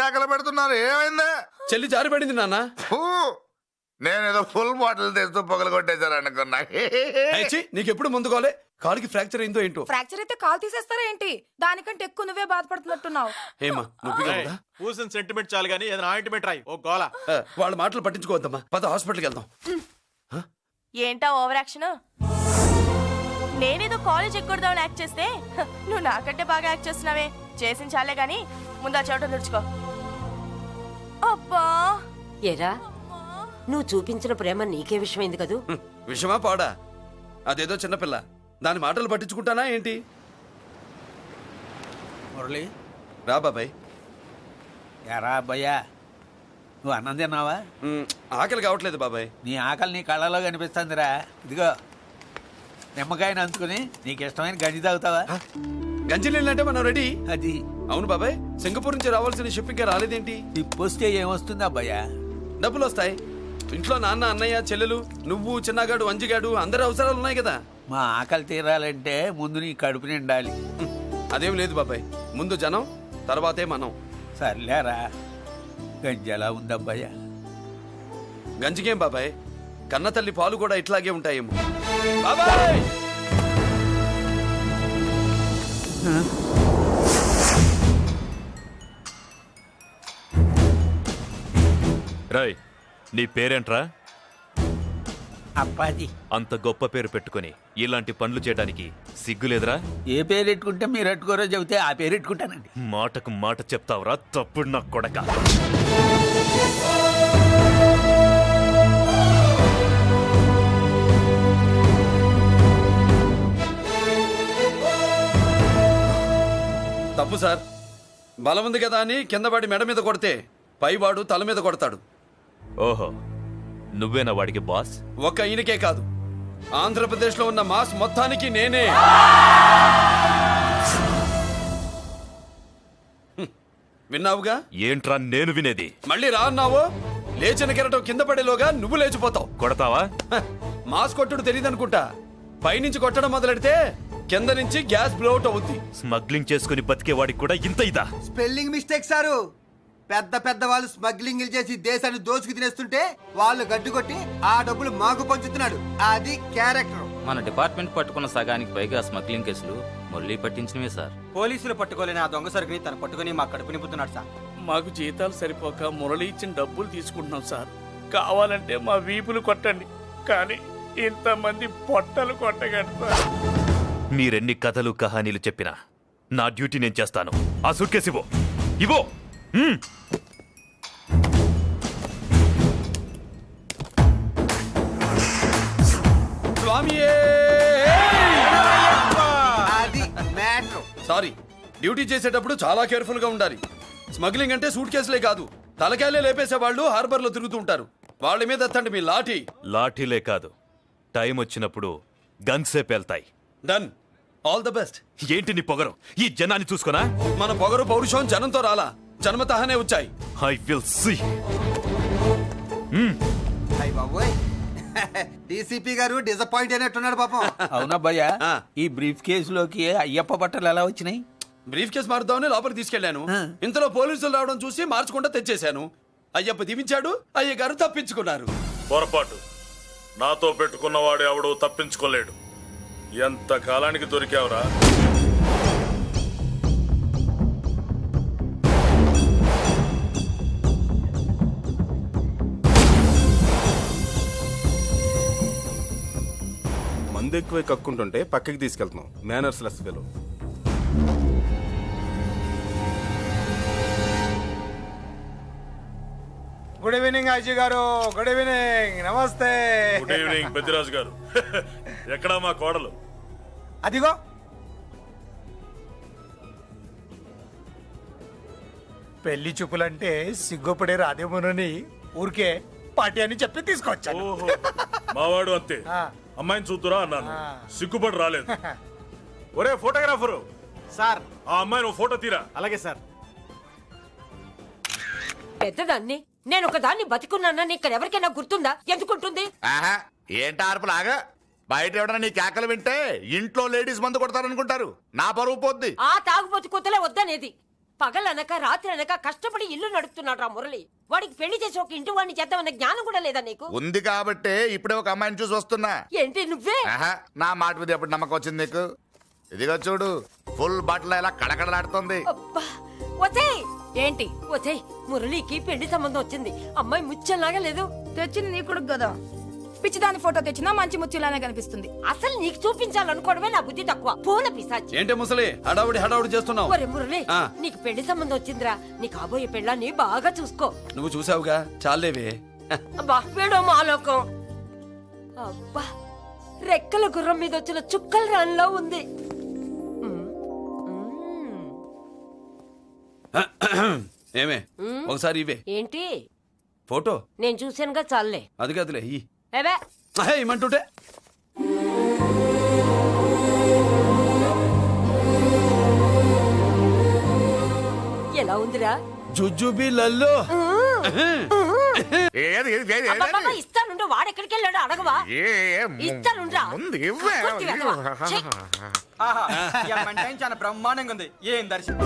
కేకలు పెడుతున్నారు, ఏమైంది? చెల్లి జారిపడింది నాన్న. నేనేదో ఫుల్ బాటిల్ తెస్తూ పొగలు కొట్టేశారు అనుకున్నా. నీకెప్పుడు ముందుకోలే? కాలుకి ఫ్రాక్చర్ అయిందో ఏంటో. ఫ్రాక్చర్ అయితే కాలు తీసేస్తారా ఏంటి? దానికంటే ఎక్కువ నువ్వే బాధపడుతున్నట్టున్నావు. ఏమా పూసిన సెంటిమెంట్ చాలు గానీ ఏదైనా ఆయింట్మెంట్ రాయి. ఓ గోల. వాళ్ళ మాటలు పట్టించుకోవద్దమ్మా, పద హాస్పిటల్కి వెళ్దాం. ఏంటా ఓవర్ యాక్షన్? నేనేదో కాలేజ్ ఎక్కడదామని యాక్ట్ చేస్తే నువ్వు నాకంటే బాగా యాక్ట్ చేస్తున్నావే. చేసిన చాలే గాని ముందు ఆ చెవిట తుడుచుకో. అబ్బా ఏరా, నువ్వు చూపించిన ప్రేమ నీకే విషయమైంది కదూ? విషమా పాడా? అదేదో చిన్నపిల్ల, దాని మాటలు పట్టించుకుంటానా ఏంటి? మురళి, రా బాబాయ్. ఎరా అబ్బాయ్యా, నువ్వు అన్నం తిన్నావా? ఆకలి కావట్లేదు బాబాయ్. నీ ఆకలి నీ కళ్ళలో కనిపిస్తుందిరా. ఇదిగో నిమ్మకాయని అంచుకుని నీకు ఇష్టమైన గంజి తాగుతావా? గంజి నీళ్ళంటే మనం రెడీ. అది అవును బాబాయ్, సింగపూర్ నుంచి రావాల్సిన షిప్పింగ్ రాలేదేంటి? తిప్పొస్తే ఏమొస్తుంది అబ్బాయ్యా? డబ్బులు వస్తాయి. ఇంట్లో నాన్న, అన్నయ్య, చెల్లెలు, నువ్వు, చిన్నగాడు, అంజిగాడు అందరి అవసరాలు ఉన్నాయి కదా. మా ఆకలి తీరాలంటే ముందు నీ కడుపు నిండాలి. అదేం లేదు బాబాయ్, ముందు జనం తర్వాతే మనం. సర్లేరా, గంజి ఎలా ఉంది అబ్బాయ్యా? గంజికేం బాబాయ్, కన్న తల్లి పాలు కూడా ఇట్లాగే ఉంటాయేమో. బాబాయ్ రాయ్, నీ పేరేంట్రా? అప్పాజీ. అంత గొప్ప పేరు పెట్టుకుని ఇలాంటి పనులు చేయడానికి సిగ్గులేదురా? ఏ పేరు పెట్టుకుంటే మీరు పెట్టుకోరో చెబితే ఆ పేరు పెట్టుకుంటానండి. మాటకు మాట చెప్తావురా తప్పుడు నా కొడక. తప్పు సార్. బలం ఉంది కదా అని కిందవాడి మెడ మీద కొడితే పైవాడు తల మీద కొడతాడు. ఓహో, నువ్వేనా వాడికి బాస్? ఒక్క ఈయనకే కాదు, ఆంధ్రప్రదేశ్ లో ఉన్న మాస్ మొత్తానికి నేనే. విన్నావుగా? ఏంట్రా నేను వినేది? మళ్ళీ రా అన్నావు, లేచిన కెరటం కింద పడేలోగా నువ్వు లేచిపోతావు. కొడతావా? మాస్ కొట్టుడు తెలియదనుకుంటా. పైనుంచి కొట్టడం మొదలెడితే కింద నుంచి గ్యాస్ బ్లౌట్ అవుద్ది. స్మగ్లింగ్ చేసుకుని బతికేవాడికి కూడా ఇంత ఇదా? Spelling mistake sir. పెద్ద పెద్ద వాళ్ళు స్మగ్లింగ్ చేసి దేశాన్ని దోచుకు తినేస్తుంటే వాళ్ళు గడ్డుకొట్టి ఆ డబ్బులు మాకు పంచుతున్నాడు. అది క్యారెక్టర్. మన డిపార్ట్మెంట్ పట్టుకున్న సగానికి పైగా స్మగ్లింగ్ కేసులు మురళి పట్టించినవే సార్. పోలీసులు పట్టుకోలేని ఆ దొంగ సరుకుని తను పట్టుకుని మా కడుపు నింపుతున్నాడు సార్. మాకు జీతాలు సరిపోక మురళి ఇచ్చిన డబ్బులు తీసుకుంటున్నాం సార్. కావాలంటే మా వీపులు కొట్టండి, కానీ ఇంతమంది పొట్టలు కొట్టగలరు. మీరెన్ని కథలు కహానీలు చెప్పినా నా డ్యూటీ నేను చేస్తాను. ఆ సూట్ కేసు ఇవ్వు. ఇవ్వు. అది మ్యాటర్. సారీ, డ్యూటీ చేసేటప్పుడు చాలా కేర్ఫుల్ గా ఉండాలి. స్మగ్లింగ్ అంటే సూట్ కేసులే కాదు, తలకాయలే లేపేసే వాళ్ళు హార్బర్ లో తిరుగుతూ ఉంటారు. వాళ్ళ మీద ఎత్తండి మీ లాఠీ. లాఠీలే కాదు, టైం వచ్చినప్పుడు గన్సే పేల్తాయి. డన్. All the best. ఏంటి నీ పొగరు? ఈ జనాన్ని చూసుకోనా? మన పొగరు పౌరుషం జనంతో రాలా, జన్మతహనే వచ్చాయి. I will see. అయ్య బాబోయ్, డీసీపీ గారు డిసప్పాయింట్ అయినట్టున్నాడు పాపం. అవునబ్బాయ్యా, ఈ బ్రీఫ్ కేసులోకి అయ్యప్ప బట్టలు ఎలా వచ్చినాయి? బ్రీఫ్ కేసు మారుద్దామని లోపలికి తీసుకెళ్లాను. ఇంతలో పోలీసులు రావడం చూసి మార్చకుండా తెచ్చేశాను. అయ్యప్ప దీవించాడు, అయ్య గారు తప్పించుకున్నారు. పొరపాటు. నాతో పెట్టుకున్నవాడు ఎవడు తప్పించుకోలేడు. ఎంత కాలానికి దొరికావురా? మందు ఎక్కువ కక్కుంటుంటే పక్కకి తీసుకెళ్తున్నాం. Manners less fellow. Good evening Ajay గారు. Good evening. నమస్తే. గుడ్ ఈవినింగ్ పెద్దిరాజు గారు. ఎక్కడా మా కోడలు? అదిగో పెళ్లి చూపులంటే సిగ్గుపడే రాదేమోనని ఊరికే పార్టీ అని చెప్పి తీసుకొచ్చాను. మావాడు అంతే. అమ్మాయిని చూద్దురా అన్నాను, సిగ్గుపడి రాలేదు. ఒరే ఫోటోగ్రాఫరు సార్, ఆ అమ్మాయిని ఫోటో తీరా. అలాగే సార్. పెద్దదాన్ని నేను ఒక దాన్ని బతికున్నానని ఇక్కడ ఎవరికైనా గుర్తుందా? ఎందుకుంటుంది? ఏంటి ఆర్పులాగా? బయట ఎవడన్నా నీ కేకలు వింటే ఇంట్లో లేడీస్ మందు కొడతారనుకుంటారు. నా పరువు పోద్ది. ఆ తాగుబోతు కూతలే వద్దనేది. పగలనక రాత్రి అనక కష్టపడి ఇల్లు నడుపుతున్నాడు రా మురళి. వాడికి పెళ్లి చేసి ఒక ఇంటి వాడిని చేద్దామన్న జ్ఞానం కూడా లేదా నీకు? ఉంది కాబట్టే ఇప్పుడే ఒక అమ్మాయిని చూసి వస్తున్నా. ఏంటి నువ్వే? ఆహా, నా మాట మీద ఎప్పుడు నమ్మకం వచ్చింది నీకు? ఇదిగో చూడు, ఫుల్ బట్టలు ఎలా కడకడలాడుతుంది. అబ్బా వచ్చేయ్. ఏంటి వచ్చేయ్, మురళికి పెళ్లి సంబంధం వచ్చింది. అమ్మాయి ముచ్చల్లాగా లేదు. తెచ్చింది నీ కొడుకు కదా, పిచ్చిదాని ఫోటో తెచ్చినా మంచి ముత్యంలానే కనిపిస్తుంది. అసలు నీకు చూపించాలనుకోవడమే నా బుద్ధి తక్కువ. పూల పిశాచి. ఏంటి ముసలి హడావుడి చేస్తున్నావు? ఒరే మురళి, ఆ. నీకు పెళ్లి సంబంధం వచ్చిందిరా. నీ కాబోయే పెళ్ళాన్ని బాగా చూసుకో. నువ్వు చూసావుగా, చాలేవే. అబ్బా వీడో మాలోకం. అబ్బా రెక్కల గుర్రం మీద వచ్చిన చుక్కల రాన్లో ఉంది. ఏమే ఒకసారి ఇవే ఏంటి? ఫోటో. నేను చూశానుగా, చాలే. అది కదులే ఏవే ఏమంటుంటే. ఎలా ఉందిరా? జుజుబి లల్లో. ఏది, ఏది, ఏది, అబ్బబ్బబ్బ, ఏది? ఇస్తానుండు. వాడెక్కడికి వెళ్ళాడు అడగవా? ఇస్తానుండ్రా. ముందు ఇవ్వే. కొట్టి వెధవా. ఛీ. చాలా బ్రహ్మాండంగా ఉంది. ఏం దర్శనం.